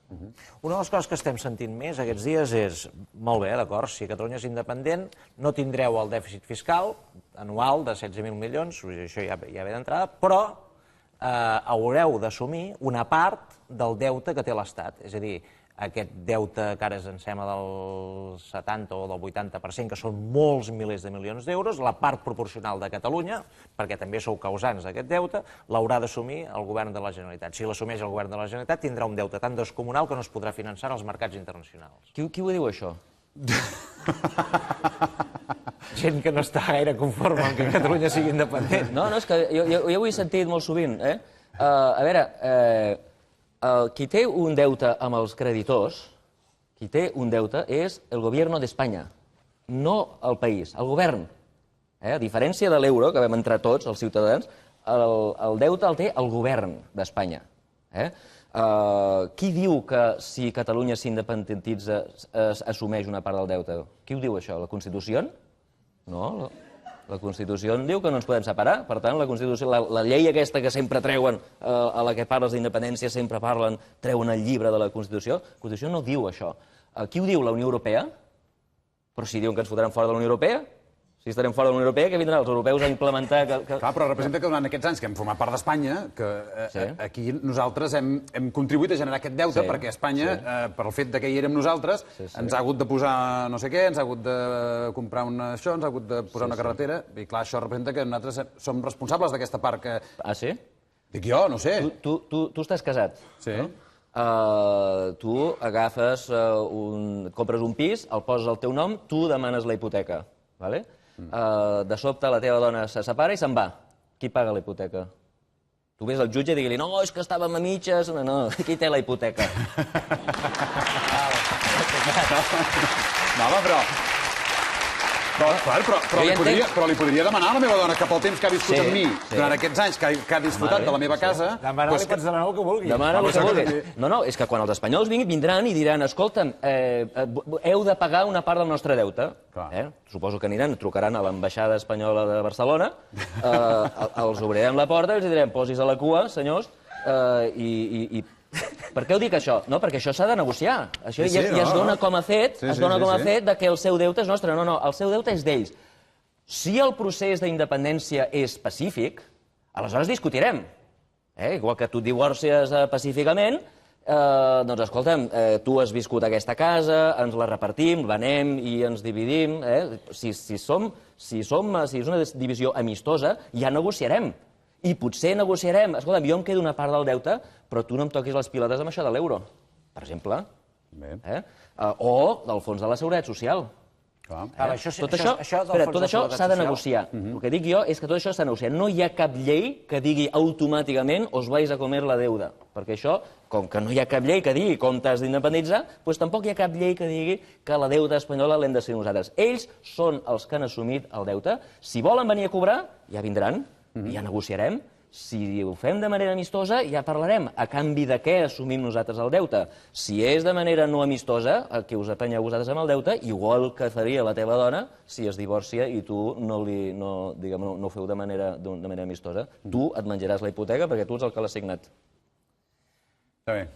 Una de les coses que estem sentint més aquests dies és, molt bé, d'acord, si Catalunya és independent, no tindreu el dèficit fiscal anual de 16.000 milions, això ja ve d'entrada, però haureu d'assumir una part del deute que té l'Estat. És a dir, aquest deute que ara ens sembla del 70 o del 80%, que són molts milers de milions d'euros, la part proporcional de Catalunya, perquè també sou causants d'aquest deute, l'haurà d'assumir el govern de la Generalitat. Si l'assumeix el govern de la Generalitat, tindrà un deute tan descomunal que no es podrà finançar en els mercats internacionals. Qui ho diu, això? Gent que no està gaire conforme amb que Catalunya sigui independent. No, és que jo ho he sentit molt sovint. A veure, qui té un deute amb els creditors, qui té un deute és el govern d'Espanya, no el país, el govern. A diferència de l'euro, que vam entrar tots, els ciutadans, el deute el té el govern d'Espanya. Qui diu que si Catalunya s'independentitza assumeix una part del deute? Qui ho diu, això? La Constitució? No, la Constitució diu que no ens podem separar. Per tant, la llei aquesta que sempre treuen, a la que parles d'independència, sempre parlen, treuen el llibre de la Constitució. La Constitució no diu això. Qui ho diu? La Unió Europea? Però si diuen que ens fotran fora de la Unió Europea, si estarem fora de la Unió Europea, què vindran els europeus a implementar? Clar, però representa que durant aquests anys que hem format part d'Espanya, que aquí nosaltres hem contribuït a generar aquest deute perquè Espanya, per el fet que hi érem nosaltres, ens ha hagut de posar no sé què, ens ha hagut de comprar això, ens ha hagut de posar una carretera, i clar, això representa que nosaltres som responsables d'aquesta part que... Ah, sí? Dic jo, no sé. Tu estàs casat? Sí. Tu agafes, compres un pis, el poses al teu nom, tu demanes la hipoteca, d'acord? De sobte la teva dona se separa i se'n va. Qui paga la hipoteca? Tu ves al jutge i digui-li, no, és que estàvem a mitges, no, qui té la hipoteca? No, home, però li podria demanar a la meva dona que pel temps que ha viscut amb mi, durant aquests anys que ha disfrutat de la meva casa... Demana-li que ens demaneu el que vulgui. Demana el que vulgui. No, és que quan els espanyols vindran i diran, escolta'm, heu de pagar una part del nostre deute. Suposo que aniran, trucaran a l'ambaixada espanyola de Barcelona, els obrirem la porta i els direm, posis a la cua, senyors, i... Per què ho dic, això? No, perquè això s'ha de negociar. Això ja es dona com a fet que el seu deute és nostre. No, el seu deute és d'ells. Si el procés d'independència és pacífic, aleshores discutirem. Igual que tu et divorcies pacíficament, doncs, escolta'm, tu has viscut aquesta casa, ens la repartim, venem i ens dividim. Si és una divisió amistosa, ja negociarem. I potser negociarem, escolta'm, jo em quedo una part del deute, però tu no em toquis les pilotes amb això de l'euro, per exemple. O del fons de la Seguretat Social. Tot això s'ha de negociar. El que dic jo és que tot això s'ha de negociar. No hi ha cap llei que digui automàticament os vais a comer la deuda, perquè això, com que no hi ha cap llei que digui com t'has d'independitzar, doncs tampoc hi ha cap llei que digui que la deuda espanyola l'hem de ser nosaltres. Ells són els que han assumit el deute. Si volen venir a cobrar, ja vindran. Ja negociarem. Si ho fem de manera amistosa, ja parlarem. A canvi de què assumim nosaltres el deute? Si és de manera no amistosa, que us apenyeu vosaltres amb el deute, igual que faria la teva dona si es divorcia i tu no ho feu de manera amistosa. Tu et menjaràs la hipoteca perquè tu ets el que l'has signat. Està bé.